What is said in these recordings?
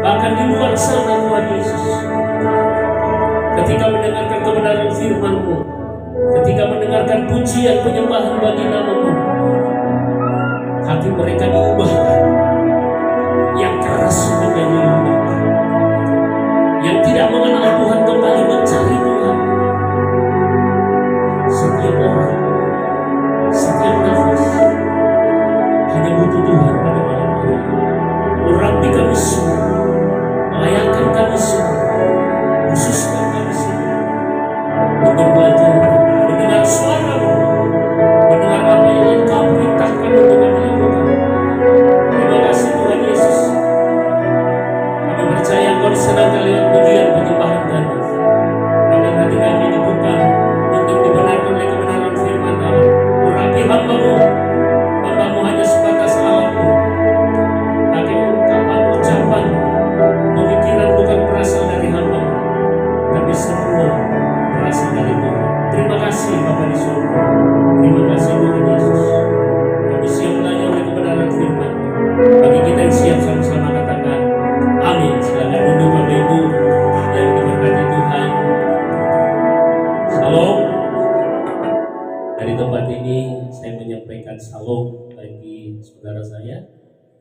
Bahkan di luar sana Tuhan Yesus, ketika mendengarkan kebenaran firman-Mu, ketika mendengarkan pujian penyembahan bagi nama-Mu, hati mereka diubahkan. Yang keras menjadi lembut, yang tidak mengenal Tuhan kembali mencari Tuhan. Setiap orang, setiap nafas hanya butuh Tuhan pada malam hari. Urapi kami semua, layakan kami semua, khususkan kami semua untuk belajar mendengar suara-Mu, mendengar apa yang Engkau perintahkan untuk kami lakukan. Terima kasih Tuhan Yesus. Kami percaya Engkau disenangkan lewat pujian penyembahan kami. Agar hati kami dibuka untuk dibenarkan oleh kebenaran firman Allah. Urapi hamba-Mu, hamba-Mu hanya sebatas alatmu. Pakai ungkapan, ucapan, pemikiran bukan berasal dari hamba-Mu, tapi semua berasal dari Tuhan. Terima kasih Bapa di surga. Terima kasih Tuhan Yesus. Kami siap belajar oleh kebenaran firman. Bagi kita yang siap, sama-sama katakan amin. Silakan duduk Bapak Ibu yang diberkati Tuhan. Shalom. Dari tempat ini saya menyampaikan shalom bagi saudara saya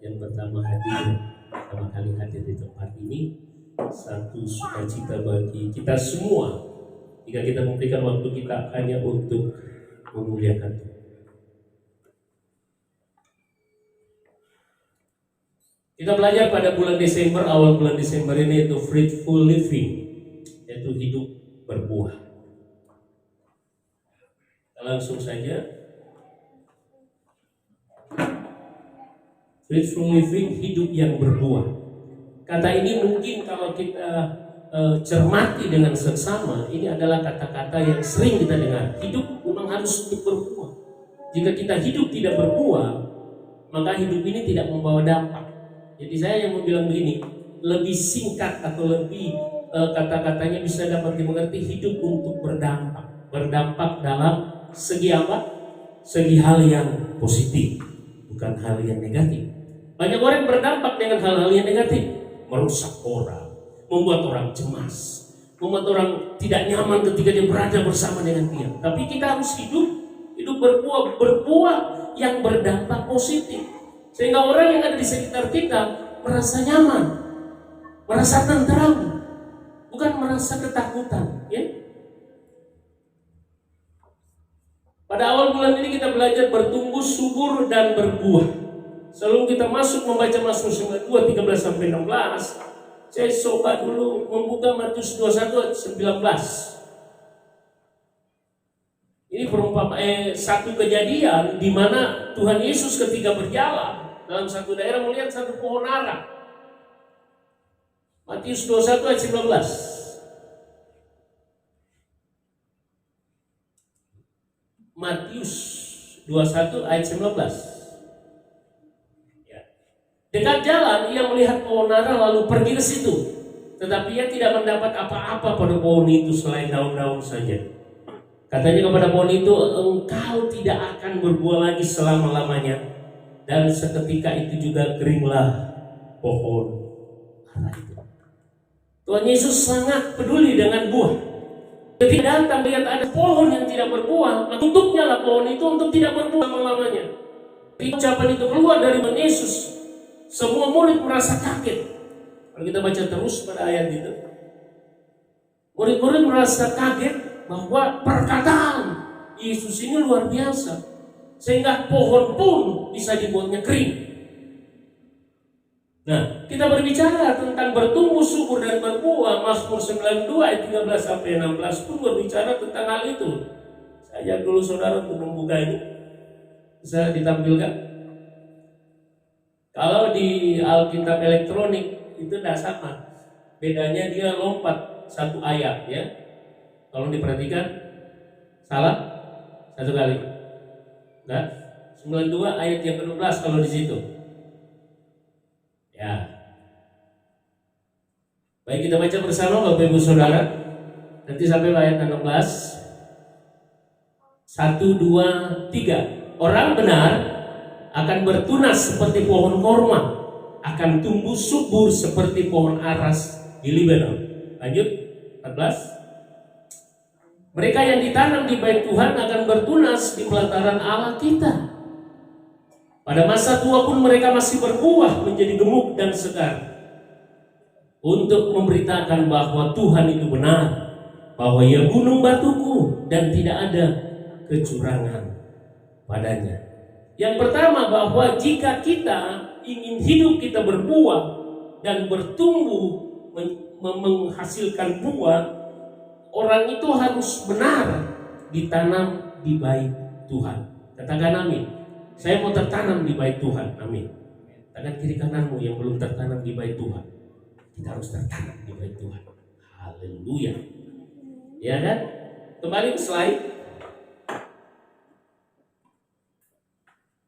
yang pertama kali hadir di tempat ini. Satu sukacita bagi kita semua jika kita memberikan waktu kita hanya untuk memuliakan Tuhan. Kita belajar pada bulan Desember, awal bulan Desember ini, yaitu fruitful living, yaitu hidup berbuah. Kita langsung saja. Fruitful living, hidup yang berbuah. Kata ini mungkin kalau kita cermati dengan seksama, ini adalah kata-kata yang sering kita dengar. Hidup memang harus hidup berbuah. Jika kita hidup tidak berbuah, maka hidup ini tidak membawa dampak. Jadi saya yang mau bilang begini, lebih singkat atau lebih kata-katanya bisa dapat dimengerti, hidup untuk berdampak. Berdampak dalam segi apa? Segi hal yang positif, bukan hal yang negatif. Banyak orang berdampak dengan hal-hal yang negatif, merusak orang, membuat orang cemas, membuat orang tidak nyaman ketika dia berada bersama dengan dia. Tapi kita harus hidup berbuah yang berdampak positif. Sehingga orang yang ada di sekitar kita merasa nyaman, merasa tenteram, bukan merasa ketakutan. Ya? Pada awal bulan ini kita belajar bertumbuh subur dan berbuah. Sebelum kita masuk membaca Mazmur 92, 13-16, saya coba dulu membuka Matius 21 ayat 19. Ini satu kejadian di mana Tuhan Yesus ketika berjalan dalam satu daerah melihat satu pohon ara. Matius 21 ayat 19. Matius 21 ayat 19. Ya. Dekat jalan ia melihat pohon ara lalu pergi ke situ. Tetapi ia tidak mendapat apa-apa pada pohon itu selain daun-daun saja. Katanya kepada pohon itu, engkau tidak akan berbuah lagi selama-lamanya. Dan seketika itu juga keringlah pohon ara itu. Tuhan Yesus sangat peduli dengan buah. Ketika datang lihat ada pohon yang tidak berbuah, maka tutupnya lah pohon itu untuk tidak berbuah selama-lamanya. Ucapan itu keluar dari Tuhan Yesus, semua murid merasa kaget. Kalau kita baca terus pada ayat itu, murid-murid merasa kaget bahwa perkataan Yesus ini luar biasa. Sehingga pohon pun bisa dibuatnya kering. Nah, kita berbicara tentang bertumbuh subur dan berbuah. Mazmur 92 ayat 13-16 pun berbicara tentang hal itu. Saya ajak dulu saudara untuk membuka ini. Bisa ditampilkan? Kalau di Alkitab elektronik itu tidak sama. Bedanya dia lompat satu ayat ya. Kalau diperhatikan salah satu kali. Nah, 92 ayat yang ke-12 kalau di situ. Ya. Baik, kita baca bersama Bapak Ibu Saudara. Nanti sampai ayat 16. 1, 2, 3. Orang benar akan bertunas seperti pohon korma, akan tumbuh subur seperti pohon aras di Libanon. Lanjut 14. Mereka yang ditanam di bait Tuhan akan bertunas di pelataran Allah kita. Pada masa tua pun mereka masih berbuah menjadi gemuk dan segar, untuk memberitakan bahwa Tuhan itu benar, bahwa Ia gunung batuku dan tidak ada kecurangan padanya. Yang pertama, bahwa jika kita ingin hidup kita berbuah dan bertumbuh menghasilkan buah, orang itu harus benar ditanam di bait Tuhan. Katakan amin. Saya mau tertanam di bait Tuhan. Amin. Tangan kiri kananmu yang belum tertanam di bait Tuhan, kita harus tertanam di bait Tuhan. Haleluya. Ya kan? Kembali ke slide.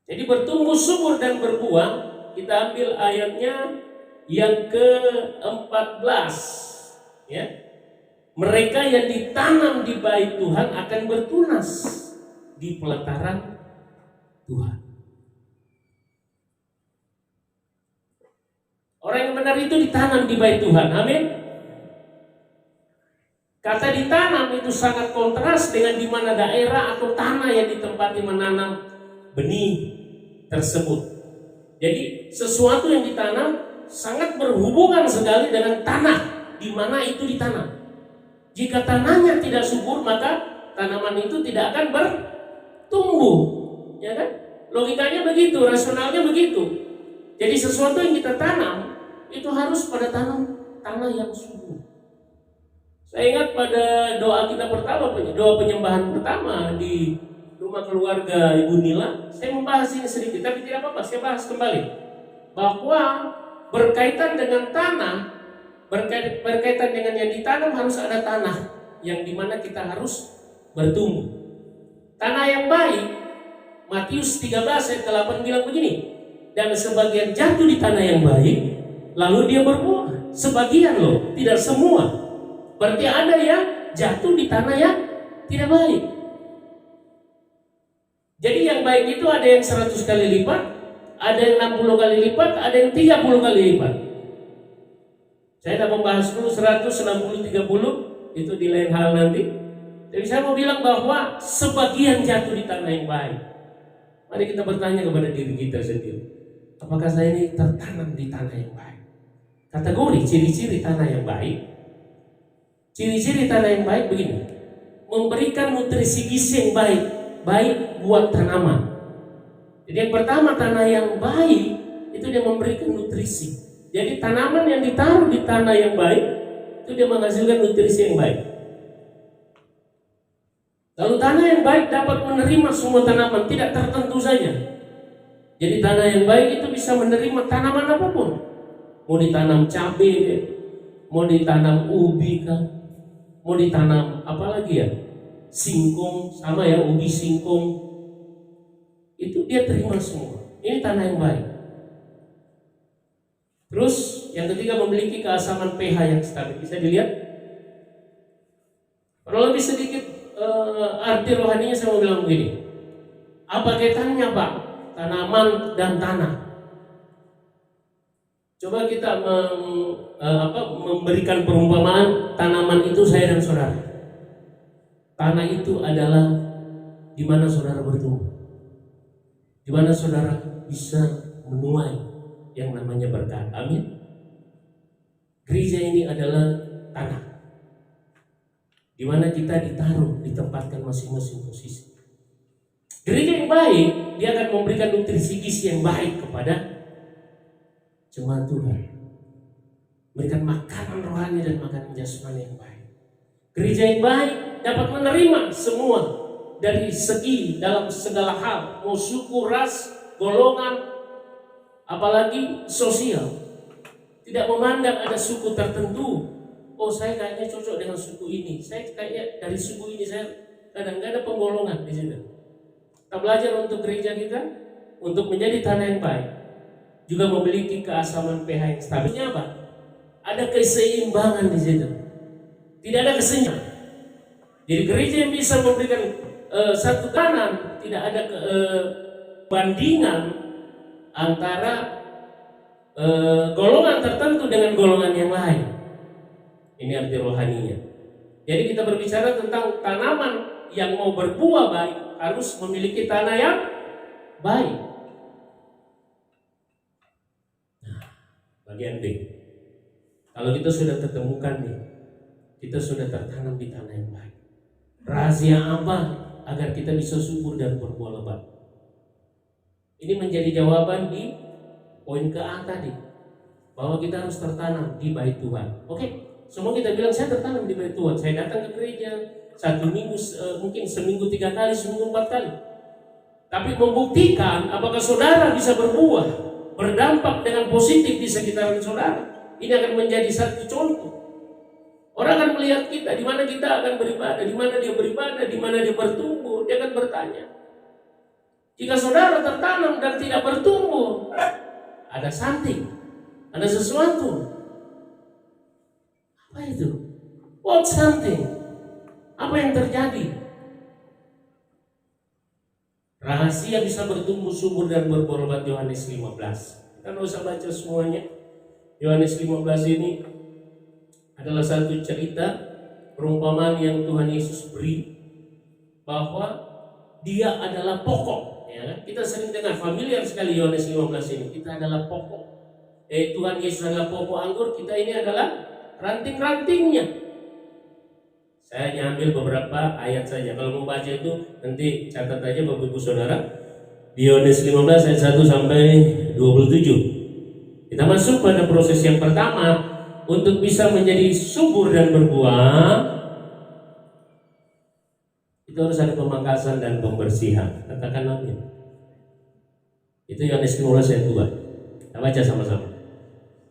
Jadi bertumbuh subur dan berbuah. Kita ambil ayatnya yang ke-14. Ya. Mereka yang ditanam di bait Tuhan akan bertunas di pelataran Tuhan. Orang yang benar itu ditanam di bait Tuhan. Amin. Kata ditanam itu sangat kontras dengan di mana daerah atau tanah yang ditempati menanam benih tersebut. Jadi sesuatu yang ditanam sangat berhubungan sekali dengan tanah di mana itu ditanam. Jika tanahnya tidak subur, maka tanaman itu tidak akan bertumbuh. Ya kan? Logikanya begitu, rasionalnya begitu. Jadi sesuatu yang kita tanam itu harus pada tanah yang subur. Saya ingat pada doa kita pertama, doa penyembahan pertama di rumah keluarga Ibu Nila, saya membahas ini sedikit, tapi tidak apa-apa, saya bahas kembali. Bahwa berkaitan dengan tanah, berkaitan dengan yang ditanam harus ada tanah yang dimana kita harus bertumbuh. Tanah yang baik, Matius 13 ayat 8 bilang begini, dan sebagian jatuh di tanah yang baik, lalu dia berbuah. Sebagian loh, tidak semua. Berarti ada yang jatuh di tanah yang tidak baik. Jadi yang baik itu ada yang 100 kali lipat, ada yang 60 kali lipat, ada yang 30 kali lipat. Saya tidak membahas dulu 100, 60, 30, itu di lain hal nanti. Jadi saya mau bilang bahwa sebagian jatuh di tanah yang baik. Mari kita bertanya kepada diri kita sendiri, apakah saya ini tertanam di tanah yang baik? Kategori ciri-ciri tanah yang baik. Ciri-ciri tanah yang baik begini: memberikan nutrisi gizi yang baik buat tanaman. Jadi yang pertama, tanah yang baik itu dia memberikan nutrisi. Jadi tanaman yang ditaruh di tanah yang baik itu dia menghasilkan nutrisi yang baik. Lalu tanah yang baik dapat menerima semua tanaman, tidak tertentu saja. Jadi tanah yang baik itu bisa menerima tanaman apapun. Mau ditanam cabai, mau ditanam ubi kan, mau ditanam apa lagi ya? Singkong, sama ya, ubi singkong. Itu dia terima semua. Ini tanah yang baik. Terus yang ketiga, memiliki keasaman pH yang stabil. Bisa dilihat? Kalau lebih sedikit arti rohaninya saya mau bilang begini. Apa kaitannya Pak tanaman dan tanah? Coba kita memberikan perumpamaan tanaman itu saya dan saudara. Tanah itu adalah di mana saudara bertumbuh, di mana saudara bisa menuai yang namanya berkat. Amin. Gereja ini adalah tanah di mana kita ditaruh, ditempatkan masing-masing posisi. Gereja yang baik, dia akan memberikan nutrisi gizi yang baik kepada jemaat Tuhan, memberikan makanan rohani dan makanan jasmani yang baik. Gereja yang baik dapat menerima semua dari segi dalam segala hal, mau suku, ras, golongan, apalagi sosial. Tidak memandang ada suku tertentu. Oh, saya kayaknya cocok dengan suku ini. Saya kayaknya dari suku ini, saya kadang-kadang ada penggolongan di situ. Kita belajar untuk gereja kita untuk menjadi tanah yang baik, juga memiliki keasaman pH yang stabilnya apa? Ada keseimbangan di situ. Tidak ada kesenjangan. Jadi gereja yang bisa memberikan satu tanam, tidak ada bandingan antara golongan tertentu dengan golongan yang lain. Ini arti rohaninya. Jadi kita berbicara tentang tanaman yang mau berbuah baik harus memiliki tanah yang baik. Nah, bagian B. Kalau kita sudah ketemukan nih, kita sudah tertanam di tanah yang baik. Rahasia apa agar kita bisa subur dan berbuah lebat? Ini menjadi jawaban di poin ke A tadi, bahwa kita harus tertanam di bait Tuhan. Oke, semua kita bilang saya tertanam di bait Tuhan. Saya datang ke gereja satu minggu, mungkin seminggu 3 kali, seminggu 4 kali. Tapi membuktikan apakah saudara bisa berbuah, berdampak dengan positif di sekitaran saudara. Ini akan menjadi satu contoh. Orang akan melihat kita, di mana kita akan beribadah, di mana dia beribadah, di mana dia bertumbuh. Dia akan bertanya, jika saudara tertanam dan tidak bertumbuh, ada something, ada sesuatu. Apa itu? What something? Apa yang terjadi? Rahasia bisa bertumbuh subur dan berbuah lebat Yohanes 15. Kita nggak usah baca semuanya. Yohanes 15 ini adalah satu cerita perumpamaan yang Tuhan Yesus beri, bahwa dia adalah pokok. Ya, kita sering dengar, familiar sekali Yohanes 15 ini. Kita adalah pokok. Tuhan Yesus adalah pokok anggur, kita ini adalah ranting-rantingnya. Saya nyambil beberapa ayat saja. Kalau mau baca itu nanti catat aja Bapak Ibu Saudara. Di Yohanes 15 ayat 1 sampai 27. Kita masuk pada proses yang pertama untuk bisa menjadi subur dan berbuah. Itu harus ada pemangkasan dan pembersihan. Katakan amin. Itu Yohanes 15 ayat 2. Kita baca sama-sama.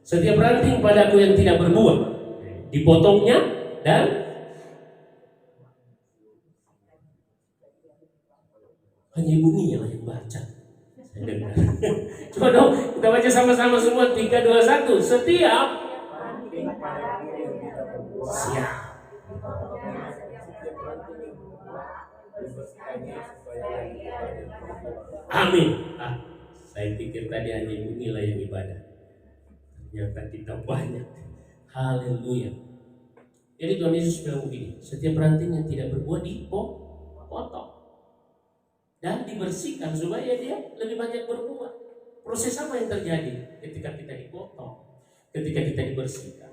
Setiap ranting padaku yang tidak berbuah, dipotongnya dan hanya ibunya yang baca. Saya dengar. Coba dong, kita baca sama-sama semua. 3, 2, 1. Setiap siap. Amin. Saya pikir tadi hanya inilah yang ibadah. Ternyata kita banyak. Haleluya. Jadi Tuhan Yesus bilang begini, setiap ranting yang tidak berbuah dipotong dan dibersihkan supaya dia lebih banyak berbuah. Proses apa yang terjadi ketika kita dipotong, ketika kita dibersihkan?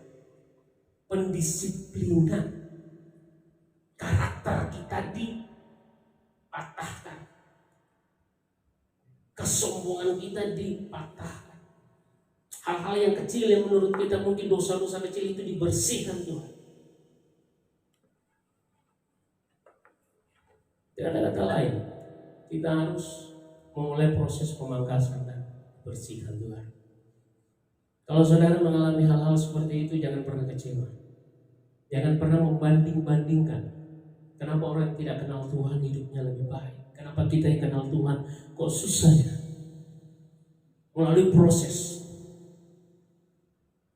Pendisiplinan. Karakter kita dipatahkan. Kesombongan kita dipatahkan. Hal-hal yang kecil yang menurut kita mungkin dosa-dosa kecil itu dibersihkan Tuhan. Tidak ada kata lain, kita harus memulai proses pemangkasan dan bersihkan Tuhan. Kalau saudara mengalami hal-hal seperti itu, jangan pernah kecewa. Jangan pernah membanding-bandingkan. Kenapa orang yang tidak kenal Tuhan hidupnya lebih baik? Kenapa kita yang kenal Tuhan kok susah ya? Melalui proses.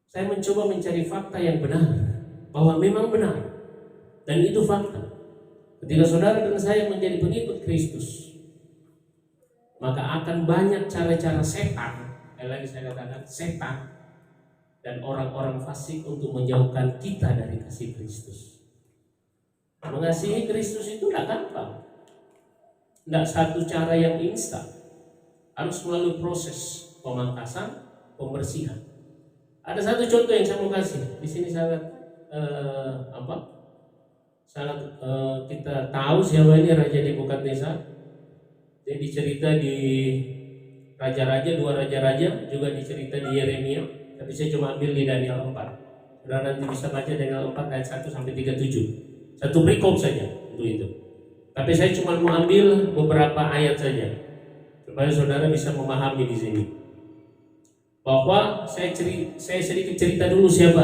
Saya mencoba mencari fakta yang benar, bahwa memang benar, dan itu fakta. Ketika saudara dan saya menjadi pengikut Kristus, maka akan banyak cara-cara setan, lagi saya katakan setan, dan orang-orang fasik untuk menjauhkan kita dari kasih Kristus. Mengasihi Kristus itu tidak gampang, tidak satu cara yang instan, harus melalui proses pemangkasan, pembersihan. Ada satu contoh yang saya mau kasih di sini sangat kita tahu siapa ini Raja Nebukadnezar. Jadi cerita di Raja-Raja, 2 Raja-Raja, juga dicerita di Yeremia. Tapi saya cuma ambil di Daniel 4. Saudara nanti bisa baca Daniel 4 ayat 1 sampai 37. Satu perikop saja untuk itu. Tapi saya cuma mau ambil beberapa ayat saja supaya saudara bisa memahami di sini. Bahwa saya sedikit cerita dulu siapa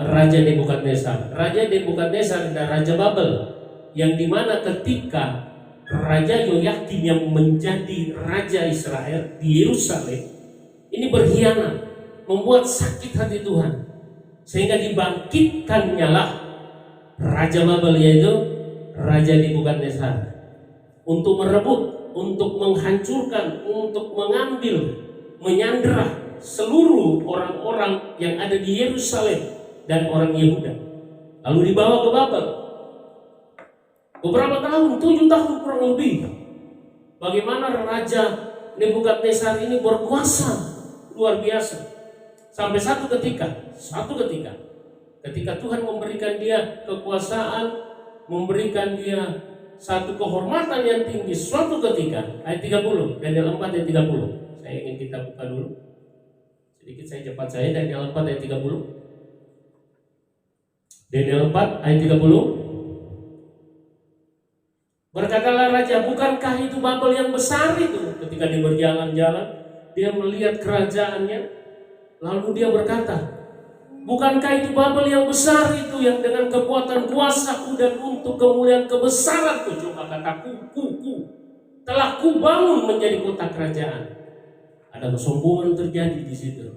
Raja Nebukadnezar. Raja Nebukadnezar dan Raja Babel, yang dimana ketika Raja Yoyakim yang menjadi Raja Israel di Yerusalem ini berkhianat, membuat sakit hati Tuhan, sehingga dibangkitkannya lah Raja Babel, yaitu Raja Nebukadnezar, untuk merebut, untuk menghancurkan, untuk mengambil, menyandera seluruh orang-orang yang ada di Yerusalem dan orang Yehuda. Lalu dibawa ke Babel. Beberapa tahun, 7 tahun kurang lebih. Bagaimana Raja Nebukadnezar ini berkuasa luar biasa. Sampai satu ketika ketika Tuhan memberikan dia kekuasaan, memberikan dia satu kehormatan yang tinggi, suatu ketika, ayat 30, Daniel 4 ayat 30. Saya ingin kita buka dulu. Sedikit cepat saya, Daniel 4 ayat 30. Daniel 4 ayat 30. Berkatalah raja, bukankah itu Babel yang besar itu? Ketika dia berjalan-jalan, dia melihat kerajaannya, lalu dia berkata, bukankah itu Babel yang besar itu, yang dengan kekuatan kuasaku dan untuk kemuliaan kebesaranku, coba kataku, telah kubangun menjadi kota kerajaan. Ada kesombongan terjadi di situ,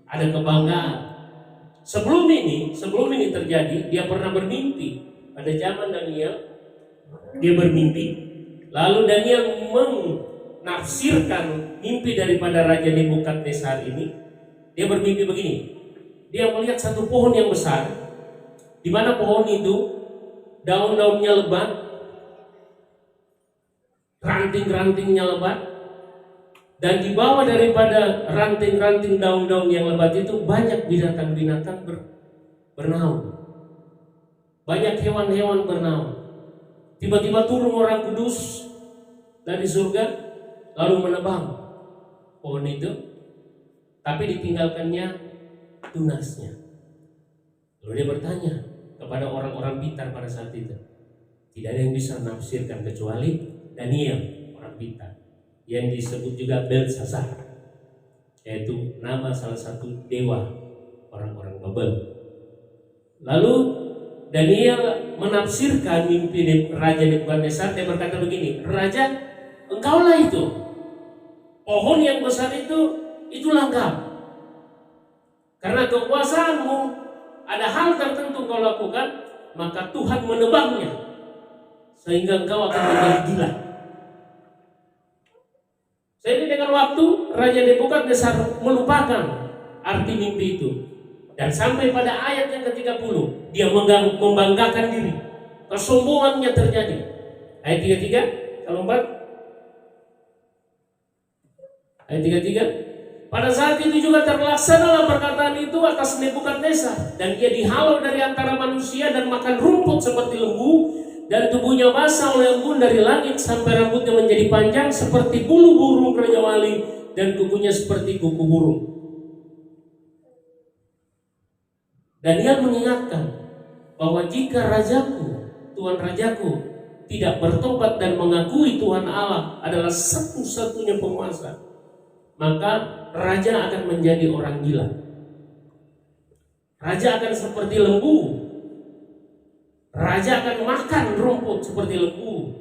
ada kebanggaan. Sebelum ini terjadi, dia pernah bermimpi pada zaman Daniel. Dia bermimpi, lalu Daniel menafsirkan mimpi daripada Raja Nebukadnezar ini. Dia bermimpi begini, dia melihat satu pohon yang besar, di mana pohon itu daun-daunnya lebat, ranting-rantingnya lebat, dan di bawah daripada ranting-ranting daun-daun yang lebat itu banyak binatang-binatang bernaung, banyak hewan-hewan bernaung. Tiba-tiba turun orang kudus dari surga, lalu menebang pohon itu, tapi ditinggalkannya tunasnya. Lalu dia bertanya kepada orang-orang pintar pada saat itu. Tidak ada yang bisa menafsirkan kecuali Daniel, orang pintar, yang disebut juga Belshazzar, yaitu nama salah satu dewa orang-orang Babel. Lalu Daniel menafsirkan mimpi Raja Nebukadnezar. Dia berkata begini, Raja, engkaulah itu, pohon yang besar itu lengkap. Karena kekuasaanmu, ada hal tertentu kau lakukan, maka Tuhan menebangnya, sehingga engkau akan menjadi gila. Sehingga dengan waktu, Raja Nebukadnezar melupakan arti mimpi itu. Dan sampai pada ayat yang ke-30, dia membanggakan diri. Kesombongannya terjadi. Ayat 33, kalau 4. Ayat 33. Pada saat itu juga terlaksanalah perkataan itu atas Nebukadnezar, dan dia dihalau dari antara manusia dan makan rumput seperti lembu, dan tubuhnya basah oleh embun dari langit sampai rambutnya menjadi panjang seperti bulu burung raja wali, dan kukunya seperti kuku burung. Daniel mengingatkan bahwa jika rajaku, Tuhan rajaku, tidak bertobat dan mengakui Tuhan Allah adalah satu-satunya penguasa, maka raja akan menjadi orang gila. Raja akan seperti lembu. Raja akan makan rumput seperti lembu,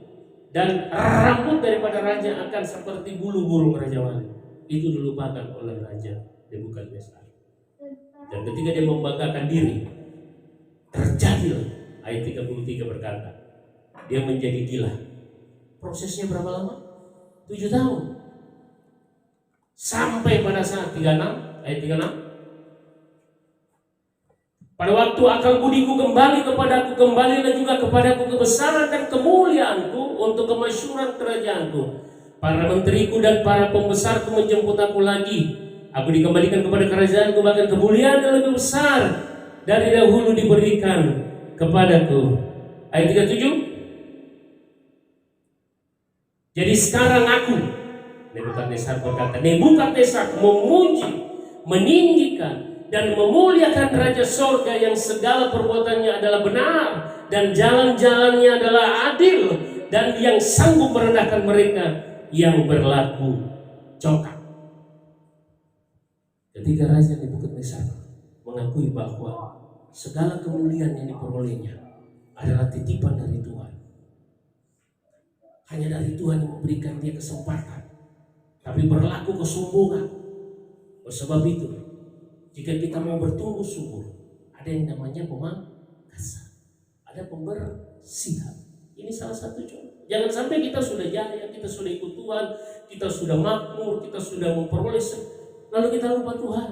dan rambut daripada raja akan seperti bulu burung raja wali. Itu dilupakan oleh Raja Nebukadnezar. Dan ketika dia membanggakan diri, terjadilah ayat 33 berkata, dia menjadi gila. Prosesnya berapa lama? 7 tahun. Sampai pada saat 36, ayat 36. Pada waktu akal budiku kembali kepadaku, kembalilah juga kepadaku kebesaran dan kemuliaanku untuk kemasyhuran kerajaanku. Para menteriku dan para pembesarku menjemput aku lagi. Aku dikembalikan kepada kerajaanku, bahkan kemuliaan yang lebih besar dari dahulu diberikan kepadaku. Ayat 37. Jadi sekarang aku, Nebukadnezar berkata, Nebukadnezar memuji, meninggikan dan memuliakan Raja Sorga yang segala perbuatannya adalah benar dan jalan-jalannya adalah adil, dan yang sanggup merendahkan mereka yang berlaku congkak. Ketika Raja Nebukadnezar mengakui bahwa segala kemuliaan yang diperolehnya adalah titipan dari Tuhan, hanya dari Tuhan yang memberikan dia kesempatan, tapi berlaku kesombongan. Oleh sebab itu, jika kita mau bertumbuh subur, ada yang namanya pemangkasan, ada pembersihan. Ini salah satu contoh. Jangan sampai kita sudah jaya, kita sudah ikut Tuhan, kita sudah makmur, kita sudah memperoleh, lalu kita lupa Tuhan.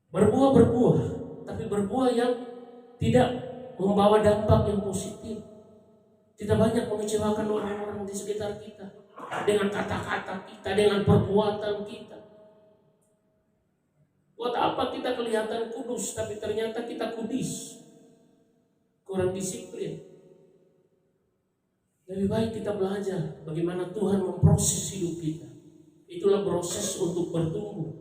Berbuah, tapi berbuah yang tidak membawa dampak yang positif. Kita banyak mengecewakan orang-orang di sekitar kita dengan kata-kata kita, dengan perbuatan kita. Buat apa kita kelihatan kudus, tapi ternyata kita kudis, kurang disiplin. Lebih baik kita belajar bagaimana Tuhan memproses hidup kita. Itulah proses untuk bertumbuh.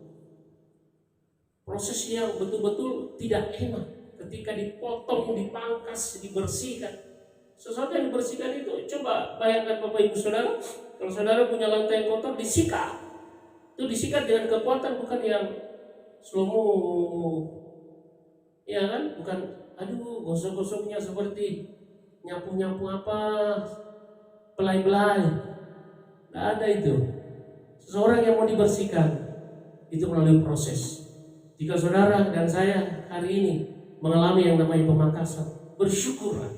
Proses yang betul-betul tidak enak ketika dipotong, dipangkas, dibersihkan. Sesuatu yang dibersihkan itu, coba bayangkan Bapak Ibu Saudara, kalau saudara punya lantai yang kotor, disikat. Itu disikat dengan kekuatan, bukan yang slow-mo, ya kan? Bukan, aduh, gosok-gosoknya seperti nyapu-nyapu apa, belai-belai. Tidak ada itu. Seseorang yang mau dibersihkan itu melalui proses. Jika saudara dan saya hari ini mengalami yang namanya pemangkasan, bersyukurlah,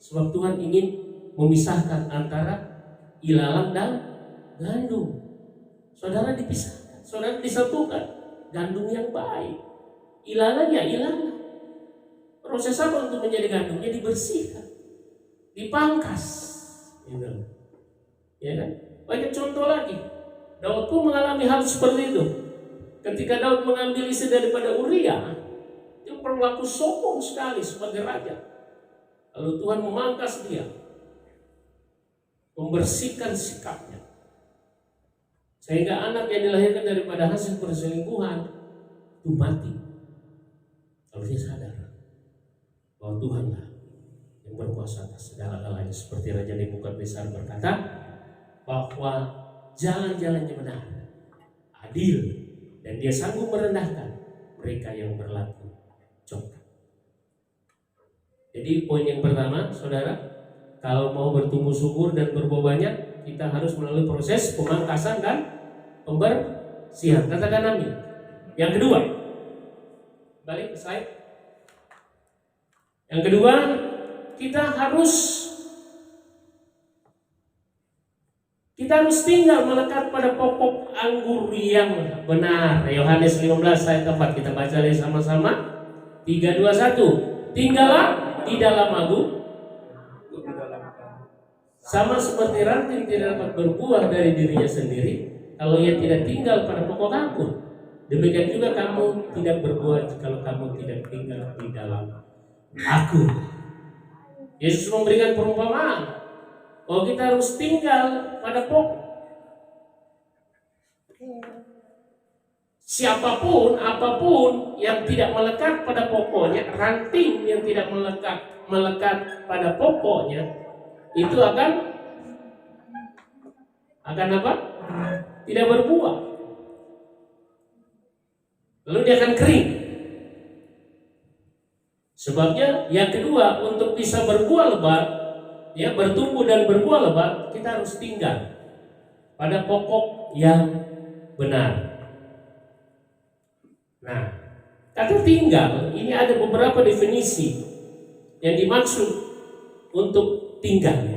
sebab Tuhan ingin memisahkan antara ilalang dan gandum. Saudara dipisahkan, saudara disatukan, gandum yang baik, ilalang ya ilalang. Proses apa untuk menjadi gandumnya? Dibersihkan, dipangkas, gitu. Ya kan? Banyak contoh lagi. Daud pun mengalami hal seperti itu. Ketika Daud mengambil istri daripada Uria, dia berlaku sombong sekali sebagai raja. Lalu Tuhan memangkas dia, membersihkan sikapnya, sehingga anak yang dilahirkan daripada hasil perselingkuhan itu mati. Lalu dia sadar bahwa Tuhanlah yang berkuasa atas segala-galanya, seperti Raja Nebukadnezar berkata bahwa jalan-jalannya benar, adil, dan dia sanggup merendahkan mereka yang berlaku congkak. Jadi poin yang pertama, saudara, kalau mau bertumbuh subur dan berbuah banyak, kita harus melalui proses pemangkasan dan pembersihan. Katakan amin. Yang kedua, balik ke slide. Yang kedua, kita harus tinggal melekat pada pokok anggur yang benar. Yohanes 15 ayat 4, kita baca lagi sama-sama. 3, 2, 1. Tinggallah di dalam aku, sama seperti ranting tidak dapat berbuah dari dirinya sendiri kalau ia tidak tinggal pada pokok anggur. Demikian juga kamu tidak berbuah kalau kamu tidak tinggal di dalam aku. Yesus memberikan perumpamaan bahwa kita harus tinggal pada pokok. Siapapun, apapun yang tidak melekat pada pokoknya, ranting yang tidak melekat pada pokoknya, itu akan apa? Tidak berbuah. Lalu dia akan kering. Sebabnya yang kedua, untuk bisa berbuah lebat, ya, bertumbuh dan berbuah lebat, kita harus tinggal pada pokok yang benar. Nah, kata tinggal ini ada beberapa definisi yang dimaksud untuk tinggal.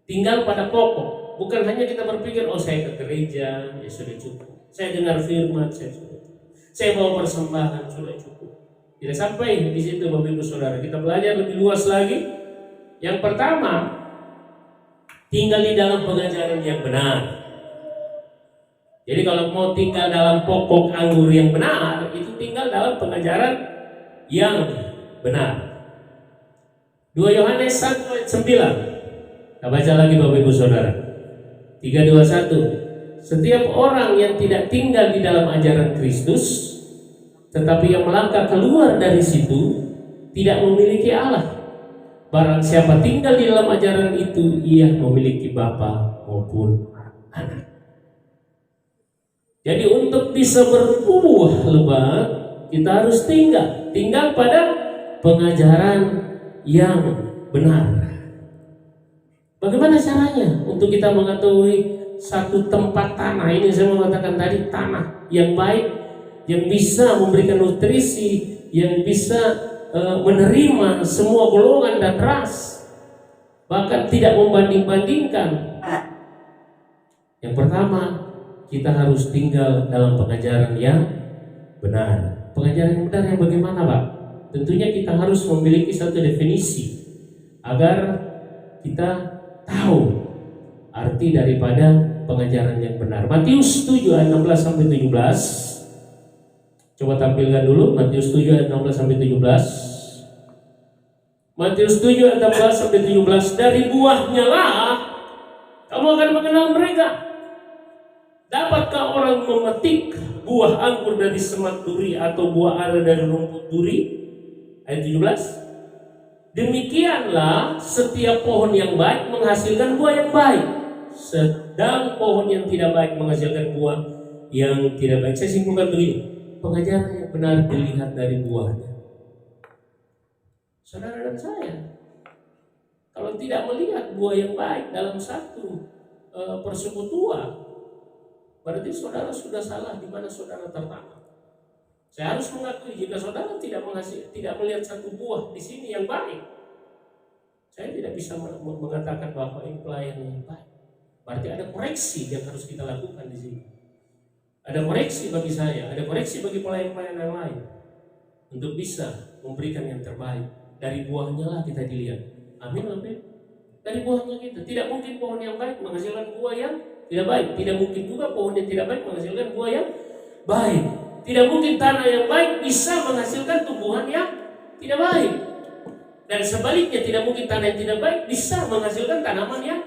Tinggal pada pokok, bukan hanya kita berpikir, oh saya ke gereja, ya sudah cukup. Saya dengar firman, saya sudah cukup. Saya bawa persembahan, sudah cukup. Tidak sampai di situ, Bapak Ibu Saudara. Kita belajar lebih luas lagi. Yang pertama, tinggal di dalam pengajaran yang benar. Jadi kalau mau tinggal dalam pokok anggur yang benar, itu tinggal dalam pengajaran yang benar. 2 Yohanes 1 ayat 9. Kita baca lagi Bapak Ibu Saudara. 3, 2, 1. Setiap orang yang tidak tinggal di dalam ajaran Kristus, tetapi yang melangkah keluar dari situ, tidak memiliki Allah. Barang siapa tinggal di dalam ajaran itu, ia memiliki Bapa maupun Anak. Jadi untuk bisa berbuah lebat, kita harus tinggal pada pengajaran yang benar. Bagaimana caranya untuk kita mengetahui satu tempat tanah, ini saya mengatakan tadi, tanah yang baik, yang bisa memberikan nutrisi, yang bisa menerima semua golongan dan ras, bahkan tidak membanding-bandingkan. Yang pertama, kita harus tinggal dalam pengajaran yang benar. Pengajaran yang benar yang bagaimana, Pak? Tentunya kita harus memiliki satu definisi agar kita tahu arti daripada pengajaran yang benar. Matius 7 ayat 16 sampai 17. Coba tampilkan dulu Matius 7 ayat 16 sampai 17. Matius 7 ayat 16 sampai 17. Dari buahnya lah kamu akan mengenal mereka. Dapatkah orang memetik buah anggur dari semak duri atau buah ara dari rumput duri? Ayat 17. Demikianlah setiap pohon yang baik menghasilkan buah yang baik, sedang pohon yang tidak baik menghasilkan buah yang tidak baik. Saya simpulkan begini, pengajaran yang benar dilihat dari buahnya. Saudara dan saya, kalau tidak melihat buah yang baik dalam satu persekutuan, berarti saudara sudah salah di mana saudara tertangkap. Saya harus mengakui jika saudara tidak melihat satu buah di sini yang baik, saya tidak bisa mengatakan bahwa ini pelayan yang baik. Berarti ada koreksi yang harus kita lakukan di sini. Ada koreksi bagi saya, ada koreksi bagi pelayan-pelayan yang lain untuk bisa memberikan yang terbaik. Dari buahnya lah kita dilihat. Amin, amin. Dari buahnya kita. Tidak mungkin pohon yang baik menghasilkan buah yang tidak baik. Tidak mungkin juga pohon yang tidak baik menghasilkan buah yang baik. Tidak mungkin tanah yang baik bisa menghasilkan tumbuhan yang tidak baik. Dan sebaliknya tidak mungkin tanah yang tidak baik bisa menghasilkan tanaman yang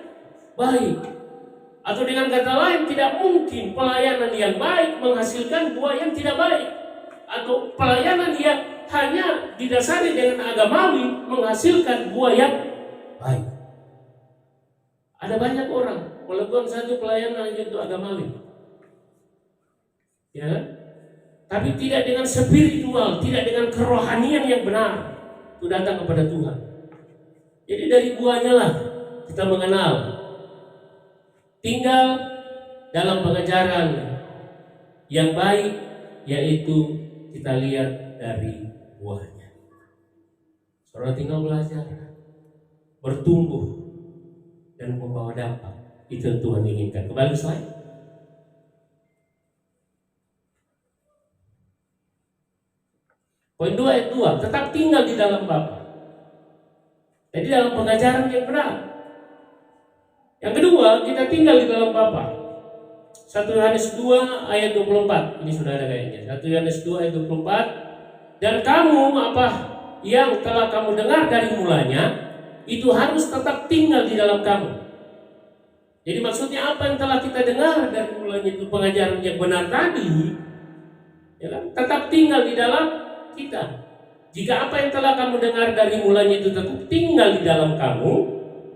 baik. Atau dengan kata lain, tidak mungkin pelayanan yang baik menghasilkan buah yang tidak baik. Atau pelayanan yang hanya didasari dengan agamawi menghasilkan buah yang baik. Ada banyak orang melakukan satu pelayanan itu agamawi, ya, tapi tidak dengan spiritual, tidak dengan kerohanian yang benar itu datang kepada Tuhan. Jadi dari buahnya lah kita mengenal. Tinggal dalam pengajaran yang baik, yaitu kita lihat dari buahnya. Saudara tinggal belajar, bertumbuh, dan membawa dampak. Itu yang Tuhan inginkan. Kembali ke slide. Poin 2 ayat 2, tetap tinggal di dalam Bapa. Jadi dalam pengajaran yang benar. Yang kedua, kita tinggal di dalam Bapa. 1 Yohanes 2 ayat 24. Ini sudah ada kayaknya. 1 Yohanes 2 ayat 24. Dan kamu apa yang telah kamu dengar dari mulanya, itu harus tetap tinggal di dalam kamu. Jadi maksudnya apa yang telah kita dengar dari mulanya itu pengajaran yang benar tadi, ya kan? Tetap tinggal di dalam kita. Jika apa yang telah kamu dengar dari mulanya itu tetap tinggal di dalam kamu,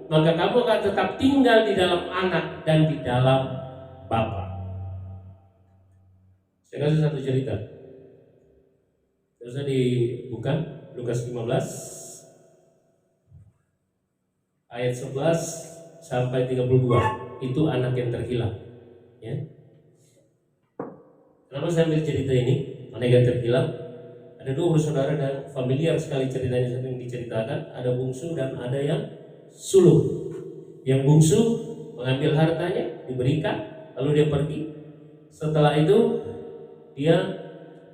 maka kamu akan tetap tinggal di dalam Anak dan di dalam Bapa. Saya kasih satu cerita. Bisa dibuka Lukas 15 ayat 11 sampai 32. Itu anak yang terhilang, ya. Kenapa saya ambil cerita ini? Anak yang terhilang. Ada dua bersaudara dan familiar sekali ceritanya, sering diceritakan. Ada bungsu dan ada yang sulung. Yang bungsu mengambil hartanya, diberikan, lalu dia pergi. Setelah itu dia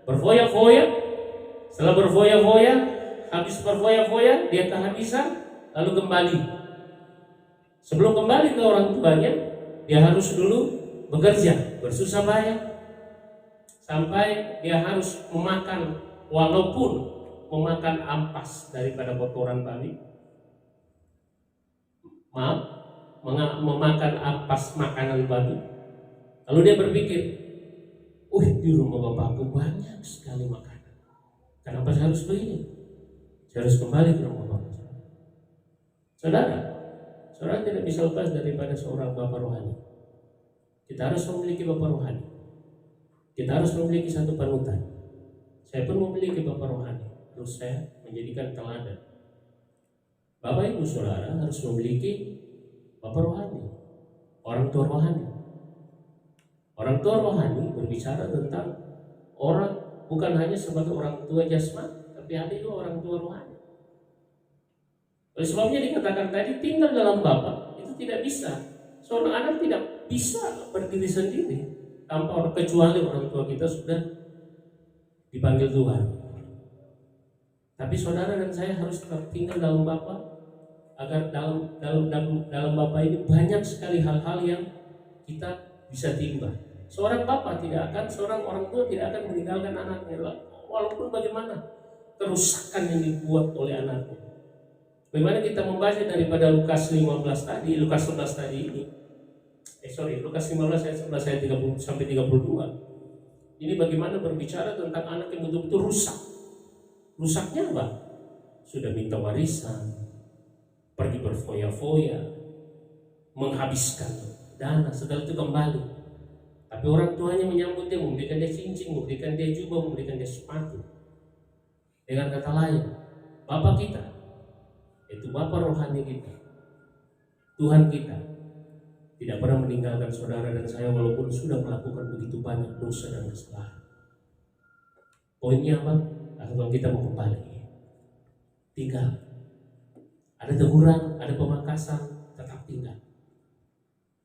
berfoya-foya. Setelah berfoya-foya, habis berfoya-foya, dia kehabisan, lalu kembali. Sebelum kembali ke orang tuanya, dia harus dulu bekerja, bersusah payah, sampai dia harus memakan, walaupun memakan ampas daripada kotoran babi, memakan ampas makanan babi. Lalu dia berpikir, di rumah bapakku banyak sekali makanan, kenapa saya harus begini? Saya harus kembali ke rumah bapak. Saudara tidak bisa lepas daripada seorang bapak rohani. Kita harus memiliki bapak rohani. Kita harus memiliki satu panutan. Saya pun memiliki bapak rohani. Terus saya menjadikan teladan. Bapak ibu saudara harus memiliki bapak rohani, orang tua rohani. Orang tua rohani berbicara tentang orang bukan hanya sebagai orang tua jasmani, tapi ada juga orang tua rohani. Oleh sebabnya dikatakan tadi tinggal dalam Bapa itu tidak bisa. Seorang anak tidak bisa berdiri sendiri. kecuali orang tua kita sudah dipanggil Tuhan. Tapi saudara dan saya harus tetap tinggal dalam Bapa, agar dalam Bapa ini banyak sekali hal-hal yang kita bisa timba. Seorang orang tua tidak akan meninggalkan anaknya, walaupun bagaimana kerusakan yang dibuat oleh anaknya. Bagaimana kita membaca daripada Lukas 11 tadi ini. Lukas 15 ayat 11 ayat 30 sampai 32. Ini bagaimana berbicara tentang anak yang betul-betul rusak. Rusaknya apa? Sudah minta warisan, pergi berfoya-foya, menghabiskan dana, setelah itu kembali. Tapi orang tuanya menyambut dia, memberikan dia cincin, memberikan dia jubah, memberikan dia sepatu. Dengan kata lain, Bapa kita, itu Bapa rohani kita, Tuhan kita, tidak pernah meninggalkan saudara dan saya walaupun sudah melakukan begitu banyak dosa dan kesalahan. Poinnya apa? Kalau kita mau kembali, tinggal. Ada teguran, ada pemangkasan, tetap tinggal.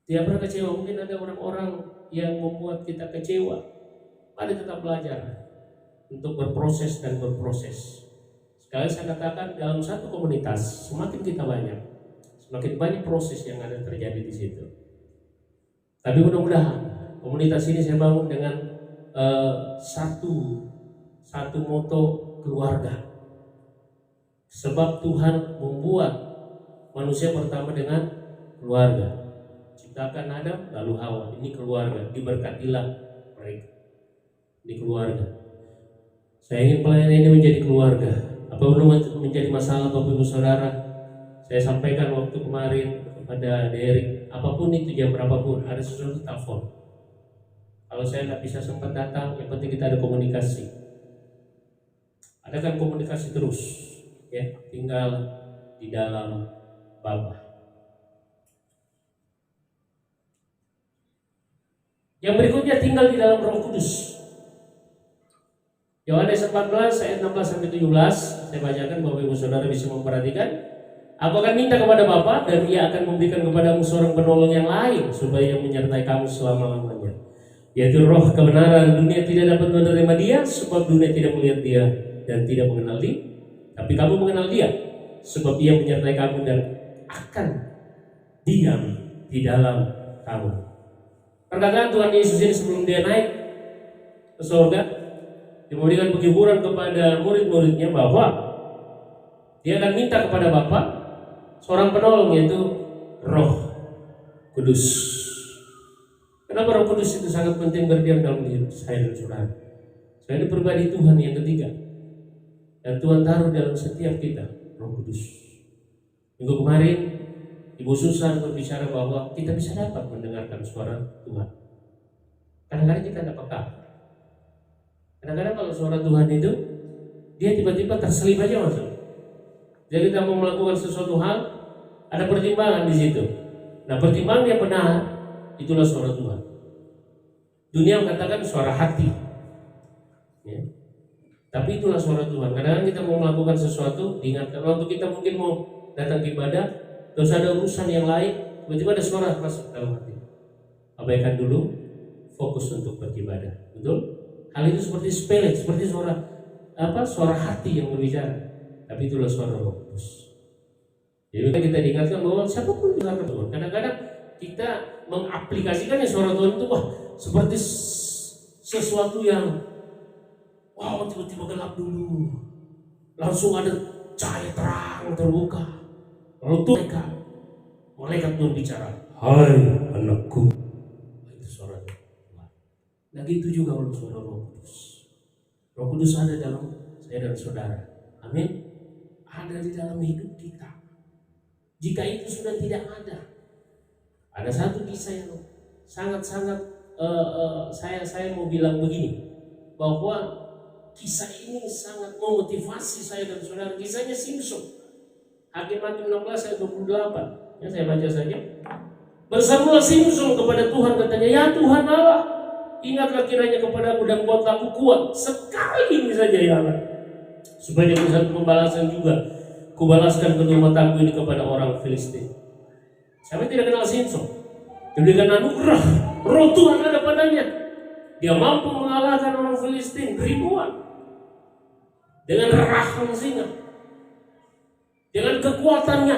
Tidak pernah kecewa. Mungkin ada orang-orang yang membuat kita kecewa. Mari tetap belajar untuk berproses dan berproses. Sekali saya katakan, dalam satu komunitas semakin kita banyak, semakin banyak proses yang ada terjadi di situ. Tapi mudah-mudahan komunitas ini saya bangun dengan satu moto keluarga. Sebab Tuhan membuat manusia pertama dengan keluarga. Ciptakan Adam lalu Hawa, ini keluarga, diberkatilah mereka. Ini keluarga. Saya ingin pelayanan ini menjadi keluarga. Apa belum menjadi masalah Bapak Ibu Saudara? Saya sampaikan waktu kemarin kepada Derek, apapun itu jam berapapun, ada sesuatu telepon. Kalau saya nggak bisa sempat datang, yang penting kita ada komunikasi. Adakan komunikasi terus, ya, tinggal di dalam Bapa. Yang berikutnya tinggal di dalam Roh Kudus. Yohanes 14 ayat 16 sampai 17, saya bacakan Bapak Ibu Saudara bisa memperhatikan. Aku akan minta kepada Bapa dan Ia akan memberikan kepadamu seorang penolong yang lain supaya menyertai kamu selama-lamanya, yaitu Roh kebenaran. Dunia tidak dapat menerima Dia sebab dunia tidak melihat Dia dan tidak mengenal Dia. Tapi kamu mengenal Dia sebab Ia menyertai kamu dan akan diam di dalam kamu. Perkataan Tuhan Yesus ini sebelum Dia naik ke surga, Dia memberikan penghiburan kepada murid-muridnya bahwa Dia akan minta kepada Bapa seorang penolong, yaitu Roh Kudus. Kenapa Roh Kudus itu sangat penting berdiam dalam diri saya dan saudara? Saya ini pribadi Tuhan yang ketiga, dan Tuhan taruh dalam setiap kita Roh Kudus. Minggu kemarin Ibu Susan berbicara bahwa kita bisa dapat mendengarkan suara Tuhan. Kadang-kadang kita tidak peka. Kadang-kadang kalau suara Tuhan itu, dia tiba-tiba terselip aja masuk. Jadi kita mau melakukan sesuatu hal, ada pertimbangan di situ. Nah, pertimbangan yang benar, itulah suara Tuhan. Dunia mengatakan suara hati, ya. Tapi itulah suara Tuhan. Kadang-kadang kita mau melakukan sesuatu, diingatkan. Waktu kita mungkin mau datang ke ibadah, terus ada urusan yang lain, tiba-tiba ada suara masuk dalam hati. Abaikan dulu, fokus untuk beribadah. Betul? Hal itu seperti sepele, seperti suara hati yang berbicara. Tapi itulah suara Roh Kudus. Jadi kita diingatkan bahwa siapapun dengar Tuhan. Kadang-kadang kita mengaplikasikannya suara Tuhan itu seperti sesuatu yang tiba-tiba gelap dulu, langsung ada cahaya terang terbuka, lalu malaikat Tuhan bicara, hai anakku. Itu suara Tuhan. Nah gitu juga kalau suara Roh Kudus. Roh Kudus ada dalam saya dan saudara. Amin. Ada di dalam hidup kita. Jika itu sudah tidak ada satu kisah yang sangat-sangat saya mau bilang begini, bahwa kisah ini sangat memotivasi saya dan saudara. Kisahnya Simson, Hakim-Hakim 16 ayat 28. Ya, saya baca saja. Berserulah Simson kepada Tuhan, katanya, ya Tuhan Allah, ingatlah kiranya kepadaku dan buatlah aku kuat sekali ini saja ya Allah, supaya dengan satu pembalasan juga kubalaskan kedua mataku ini kepada orang Filistin. Saya tidak kenal Simson, diberikan anugerah Roh Tuhan ada padanya. Dia mampu mengalahkan orang Filistin ribuan dengan rahang singa. Dengan kekuatannya,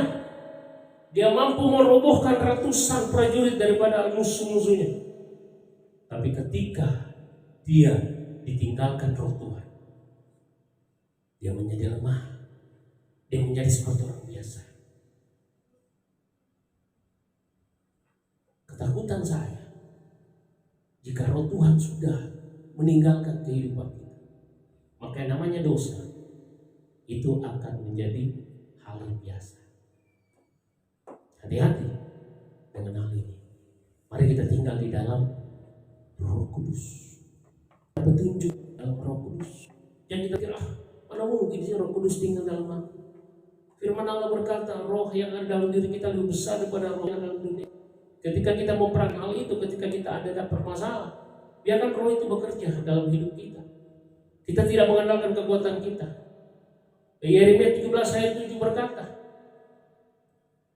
dia mampu merobohkan ratusan prajurit daripada musuh-musuhnya. Tapi ketika dia ditinggalkan roh Tuhan, dia menjadi lemah. Dia menjadi seperti orang biasa. Ketakutan saya, jika roh Tuhan sudah meninggalkan kehidupan kita, maka yang namanya dosa itu akan menjadi hal yang biasa. Hati-hati dengan hal ini. Mari kita tinggal di dalam Roh Kudus. Petunjuk dalam Roh Kudus. Jangan kita kira, mana mungkin sih Roh Kudus tinggal dalam aku. Firman Allah berkata, roh yang ada dalam diri kita lebih besar daripada roh yang ada dalam dunia. Ketika kita memperang hal itu, ketika kita ada permasalahan, biarkan roh itu bekerja dalam hidup kita. Kita tidak mengandalkan kekuatan kita. Yeremia 17 ayat 7 berkata,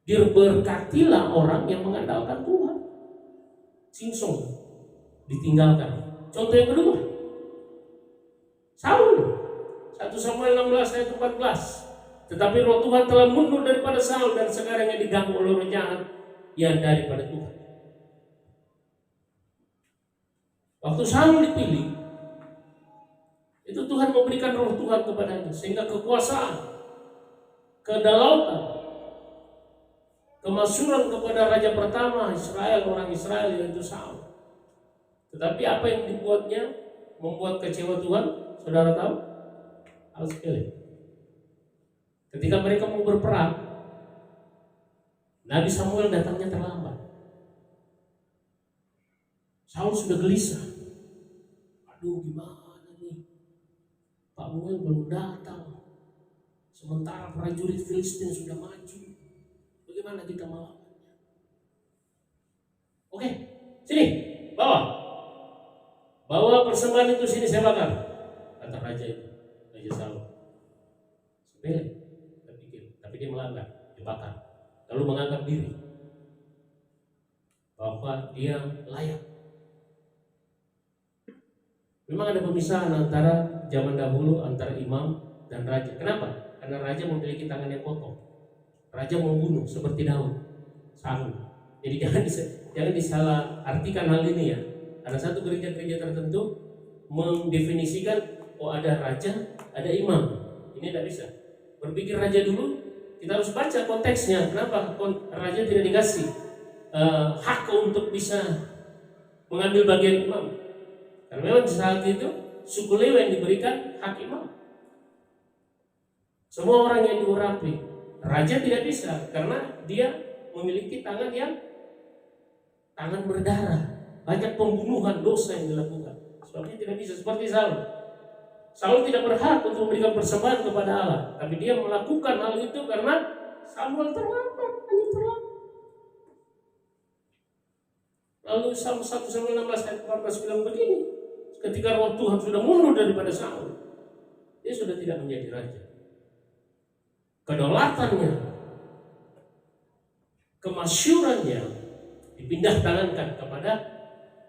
diberkatilah orang yang mengandalkan Tuhan. Simson ditinggalkan. Contoh yang kedua, Saul. 1 Samuel 16 ayat 14. Tetapi roh Tuhan telah mundur daripada Saul dan sekarang yang diganggu oleh roh jahat yang daripada Tuhan. Waktu Saul dipilih, itu Tuhan memberikan roh Tuhan kepadanya, sehingga kekuasaan, kedaulatan, kemasyhuran kepada raja pertama Israel, orang Israel, yaitu Saul. Tetapi apa yang dibuatnya membuat kecewa Tuhan? Saudara tahu? Hal sepele. Ketika mereka mau berperang, Nabi Samuel datangnya terlambat. Saul sudah gelisah. Aduh, gimana nih? Pak Samuel belum datang. Sementara prajurit Filistin sudah maju. Bagaimana kita melawannya? Oke, sini, bawa persembahan itu sini, saya bakar. Kata raja itu, Raja Saul. Sepele. Tapi dia melanggar, dibakar, lalu menganggap diri bahwa dia layak. Memang ada pemisahan antara zaman dahulu antara imam dan raja. Kenapa? Karena raja memiliki tangan yang kotor. Raja membunuh seperti Daud, Saul. Jadi jangan disalah artikan hal ini ya. Ada satu gereja-gereja tertentu mendefinisikan ada raja, ada imam. Ini tidak bisa. Berpikir raja dulu. Kita harus baca konteksnya. Kenapa raja tidak dikasih hak untuk bisa mengambil bagian imam? Karena memang saat itu suku Lewi yang diberikan hak imam. Semua orang yang diurapi. Raja tidak bisa karena dia memiliki tangan berdarah. Banyak pembunuhan, dosa yang dilakukan. Sebabnya tidak bisa seperti Saul. Saul tidak berhak untuk memberikan persembahan kepada Allah, tapi dia melakukan hal itu karena Samuel terlambat, hanya terlambat. Lalu 1 Samuel 16 ayat 14 bilang begini, ketika roh Tuhan sudah mundur daripada Saul, dia sudah tidak menjadi raja. Kedaulatannya, kemasyhurannya dipindah tangankan kepada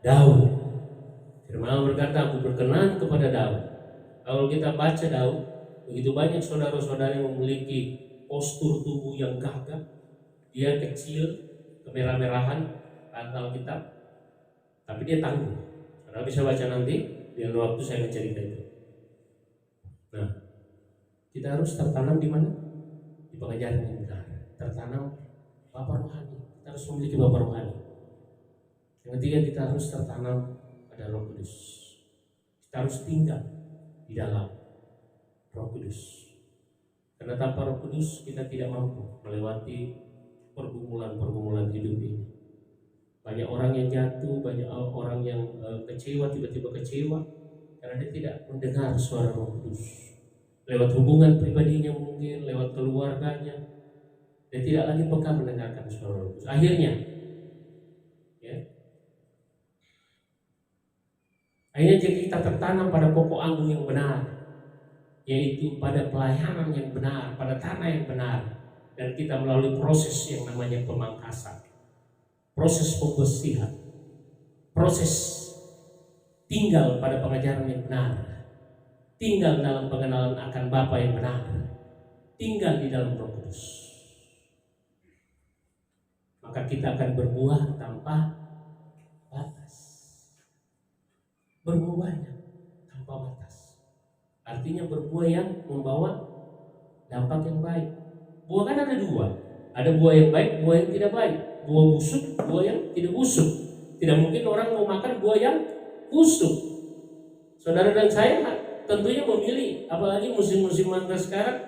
Daud. Firman Allah berkata, aku berkenan kepada Daud. Kalau kita baca Daud, begitu banyak saudara-saudara yang memiliki postur tubuh yang gagah. Dia kecil, kemerah-merahan, kata Alkitab, tapi dia tangguh. Karena bisa baca nanti, di waktu saya akan cerita itu. Nah, kita harus tertanam di mana? Di pengajaran yang benar. Tertanam Bapa rohani. Kita harus memiliki Bapa rohani. Yang ketiga, kita harus tertanam pada Roh Kudus. Kita harus tinggal di dalam Roh Kudus. Karena tanpa Roh Kudus kita tidak mampu melewati pergumulan-pergumulan hidup ini. Banyak orang yang jatuh, banyak orang yang kecewa, tiba-tiba kecewa karena dia tidak mendengar suara Roh Kudus. Lewat hubungan pribadinya mungkin, lewat keluarganya, dia tidak lagi peka mendengarkan suara Roh Kudus. Akhirnya jika kita tertanam pada pokok anggur yang benar, yaitu pada pelayanan yang benar, pada tanah yang benar, dan kita melalui proses yang namanya pemangkasan, proses pembersihan, proses tinggal pada pengajaran yang benar, tinggal dalam pengenalan akan Bapa yang benar, tinggal di dalam Roh Kudus, maka kita akan berbuah tanpa batas. Berbuah banyak tanpa batas. Artinya berbuah yang membawa dampak yang baik. Buah kan ada dua. Ada buah yang baik, buah yang tidak baik. Buah busuk, buah yang tidak busuk. Tidak mungkin orang mau makan buah yang busuk. Saudara dan saya tentunya memilih, apalagi musim-musim mangga sekarang,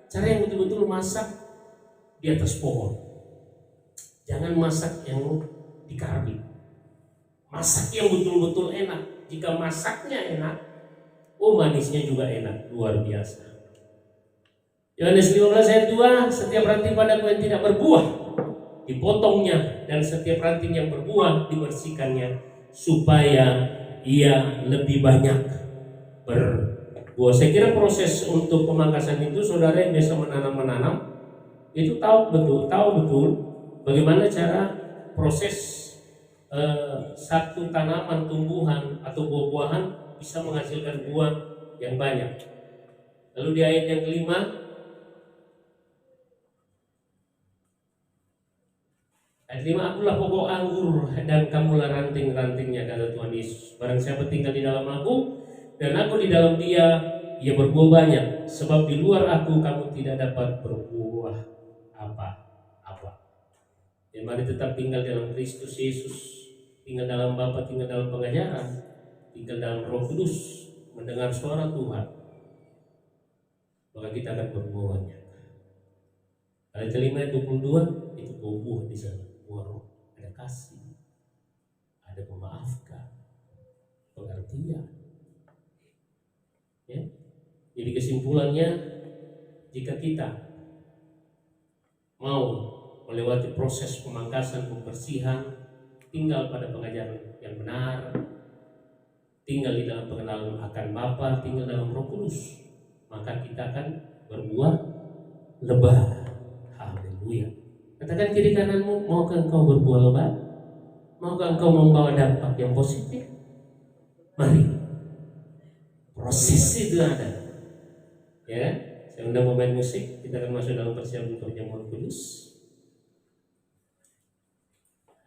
cara yang betul-betul masak di atas pohon. Jangan masak yang di karbit. Masak yang betul-betul enak. Jika masaknya enak, manisnya juga enak, luar biasa. Yohanes 15 ayat 2, setiap ranting padaku yang tidak berbuah dipotongnya, dan setiap ranting yang berbuah dibersihkannya, supaya ia lebih banyak berbuah. Saya kira proses untuk pemangkasan itu, saudara yang biasa menanam itu tahu betul bagaimana cara proses satu tanaman, tumbuhan atau buah-buahan bisa menghasilkan buah yang banyak. Lalu di ayat yang kelima, ayat 5, akulah pokok anggur dan kamulah ranting-rantingnya, kata Tuhan Yesus. Barang siapa tinggal di dalam aku dan aku di dalam dia, ia berbuah banyak. Sebab di luar aku kamu tidak dapat berbuah apa-apa. Dan mari tetap tinggal dalam Kristus Yesus, tinggal dalam Bapa, tinggal dalam pengajaran, tinggal dalam Roh Kudus, mendengar suara Tuhan, maka kita akan berbuah banyak. Ayat kelima, ayat 22, itu buah di sana. Buah roh, ada kasih, ada memaafkan, pengertian. Ya. Jadi kesimpulannya, jika kita mau melewati proses pemangkasan, pembersihan, tinggal pada pengajaran yang benar, tinggal di dalam pengenalan akan Bapa, tinggal dalam Roh Kudus, maka kita akan berbuah lebat. Haleluya. Katakan kiri kananmu, maukah engkau berbuah lebat? Maukah engkau membawa dampak yang positif? Mari. Proses itu ada. Ya, saya undang pemain musik, kita akan masuk dalam persiapan perjamuan kudus.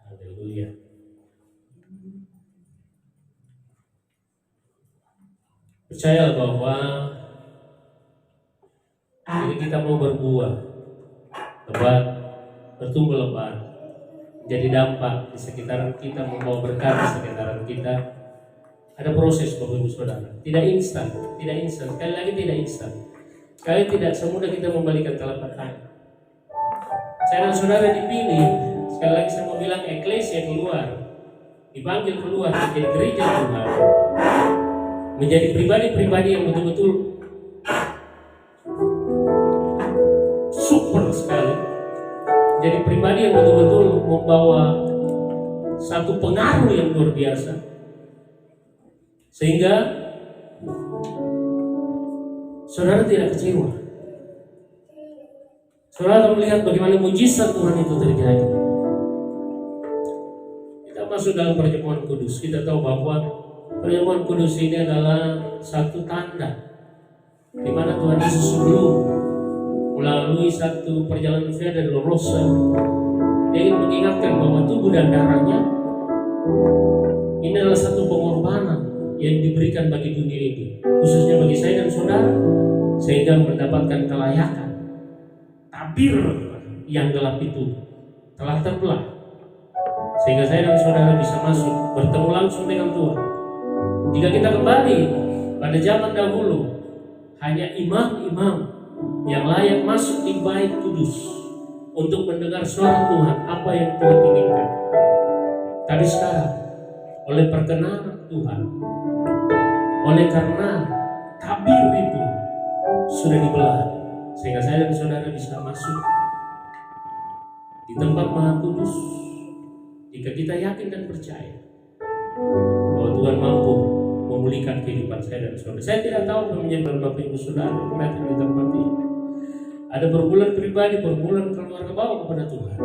Haleluya. Percaya bahwa jadi kita mau berbuah lebat, bertumbuh lebat, menjadi dampak di sekitaran kita, membawa berkat di sekitaran kita. Ada proses, Bapak Ibu Saudara. Tidak instan. Sekali lagi tidak instan. Sekali tidak semudah kita membalikan telapak tangan. Saya dan saudara dipilih. Sekali lagi saya mau bilang, eklesia keluar, dipanggil keluar menjadi gereja Tuhan, menjadi pribadi-pribadi yang betul-betul super sekali, jadi pribadi yang betul-betul membawa satu pengaruh yang luar biasa, sehingga saudara tidak kecewa. Saudara akan melihat bagaimana mujizat Tuhan itu terjadi. Kita masuk dalam perjamuan kudus. Kita tahu bahwa perjamuan kudus ini adalah satu tanda di mana Tuhan Yesus sebelum melalui satu perjalanan Via Dolorosa, dia ingin mengingatkan bahwa tubuh dan darahnya ini adalah satu pengorbanan yang diberikan bagi dunia ini, khususnya bagi saya dan saudara, sehingga mendapatkan kelayakan. Tabir yang gelap itu telah terbelah, sehingga saya dan saudara bisa masuk bertemu langsung dengan Tuhan. Jika kita kembali pada zaman dahulu, hanya imam-imam yang layak masuk di bait kudus untuk mendengar suara Tuhan, apa yang Tuhan inginkan. Tapi sekarang, oleh perkenan Tuhan, oleh karena tabir itu sudah dibelah, sehingga saya dan saudara bisa masuk di tempat Maha Kudus. Jika kita yakin dan percaya bahwa Tuhan mampu memulihkan kehidupan saya dan saudara. Saya tidak tahu menjadi Bapak Ibu Saudara yang di tempat ini. Ada perbulan pribadi, perbulan keluarga bawa kepada Tuhan.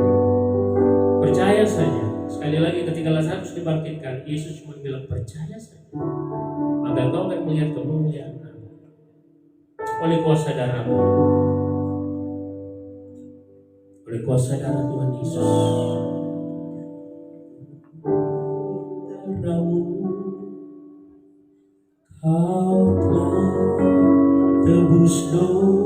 Percaya saja, Sekali lagi ketika Lazarus dibangkitkan, Yesus cuma bilang percaya saja, maka kau akan melihat kemuliaan Allah. Oleh kuasa darah-Mu, oleh kuasa darah Tuhan Yesus, darah-Mu Kau telah tebus dosaku,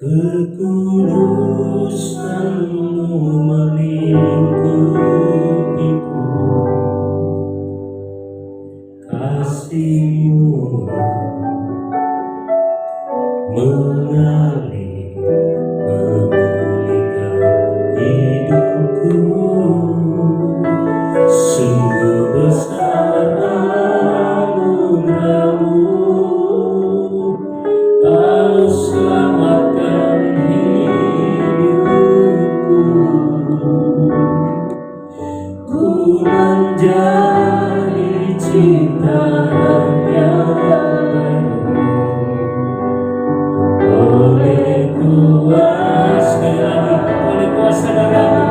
kekudusan-Mu melingkupiku, kasih-Mu mengalir memulihkan hidupku. Sungguh besar anugerah-Mu, Kau selamatkan hidupku. Ku menjadi ciptaan yang baru oleh kuasa darah-Mu.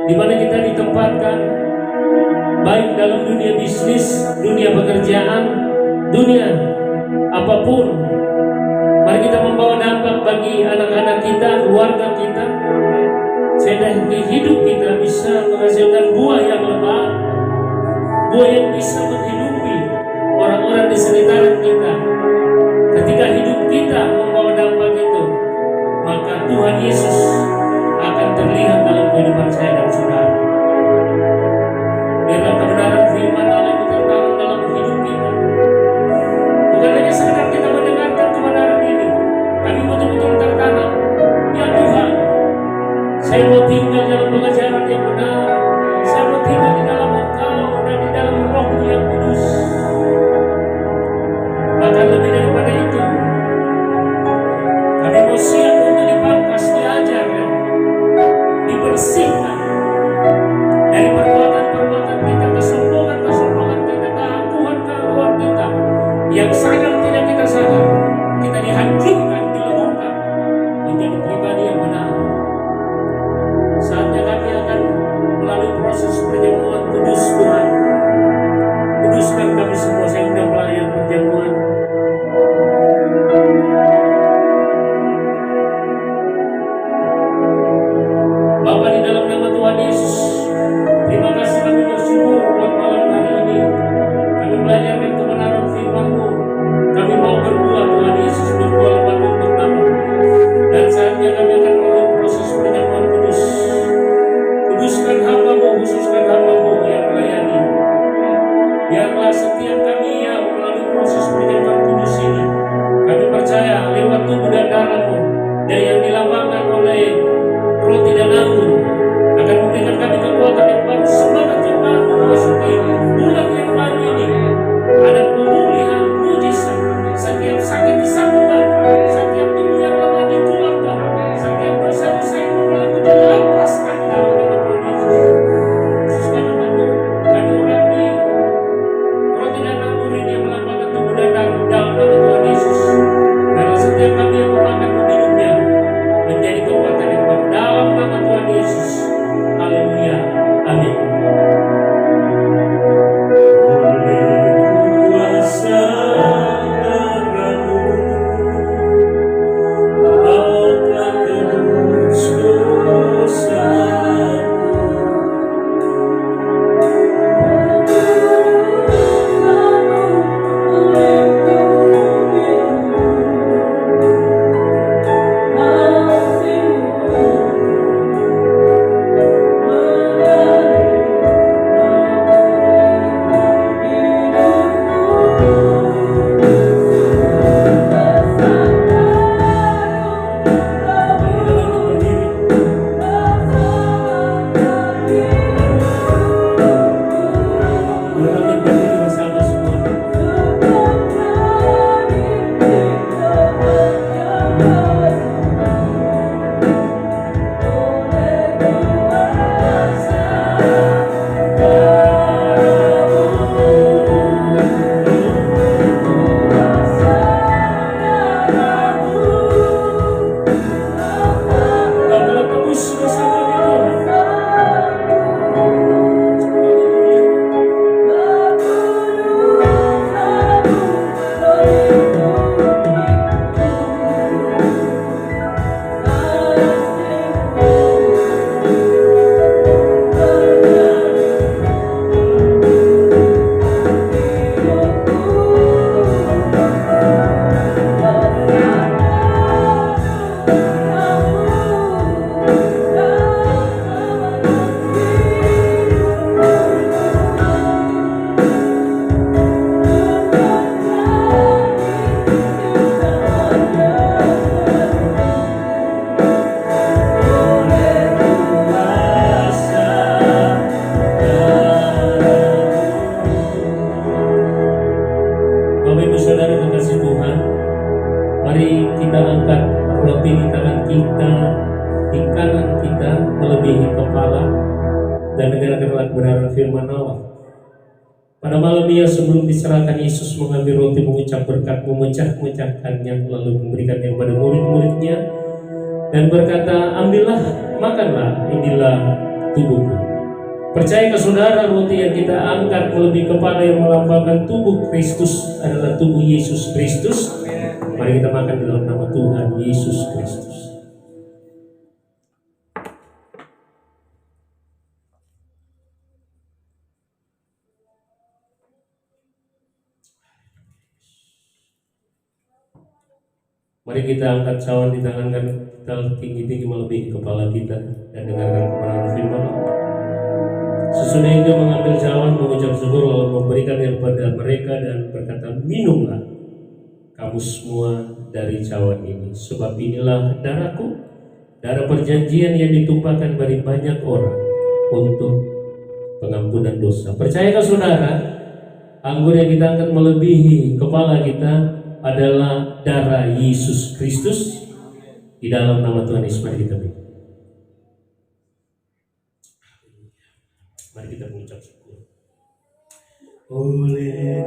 Di mana kita ditempatkan, baik dalam dunia bisnis, dunia pekerjaan, dunia apapun. Mari kita membawa dampak bagi anak-anak kita, keluarga kita, sehingga hidup kita bisa menghasilkan buah yang lebat, buah yang bisa menghidupi orang-orang di sekitaran kita. Ketika hidup kita membawa dampak itu, maka Tuhan Yesus akan terlihat dalam kehidupan saya dan saudara. Biarlah kebenaran firman Allah itu tertanam dalam hidup kita. Bukan hanya sekedar kita mendengarkan kebenaran ini, tapi betul-betul tertanam. Ya Tuhan, saya mau tinggal dalam pengajaran yang benar. Saya mau tinggal di dalam Engkau dan di dalam Roh-Mu yang kebenaran firman Allah. Pada malam ini sebelum diserahkan, Yesus mengambil roti, mengucap berkat, memecah-mecahkannya, lalu memberikannya kepada murid-muridnya dan berkata, ambillah, makanlah, inilah tubuhku. Percaya ke saudara, roti yang kita angkat melebihi kepala yang melambangkan tubuh Kristus adalah tubuh Yesus Kristus. Mari kita makan dalam nama Tuhan Yesus Kristus. Mari kita angkat cawan di tangan kita tinggi-tinggi melebihi kepala kita dan dengarkan kebenaran firman Allah. Sesudah itu mengambil cawan, mengucap syukur, lalu memberikannya kepada mereka dan berkata, minumlah kamu semua dari cawan ini, sebab inilah darahku, darah perjanjian yang ditumpahkan bagi banyak orang untuk pengampunan dosa. Percayakah saudara, anggur yang kita angkat melebihi kepala kita adalah darah Yesus Kristus? Di dalam nama Tuhan Yesus mari kita berdoa. Mari kita mengucap syukur. Oleh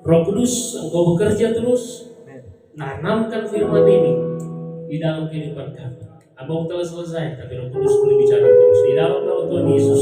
Roh Kudus, Engkau bekerja terus, tanamkan firman ini di dalam kehidupan kami. Abang telah selesai, tapi Roh Kudus boleh bicara terus. Di dalam nama Tuhan Yesus